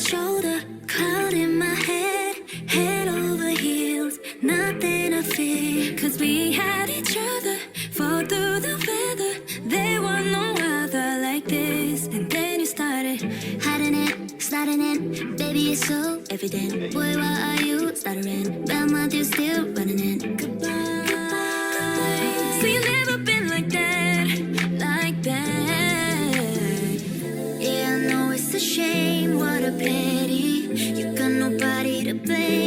shoulder, cloud in my head, head over heels, nothing I fear. Cause we had each other, fall through the weather. There was no other like this. And then you started hiding it, sliding in. Baby, it's so evident. Boy, why are you stuttering? Belmont, you still running in. Goodbye, goodbye. So you never been like that, like that. Yeah, I know it's a shame, what a pity. You got nobody to blame.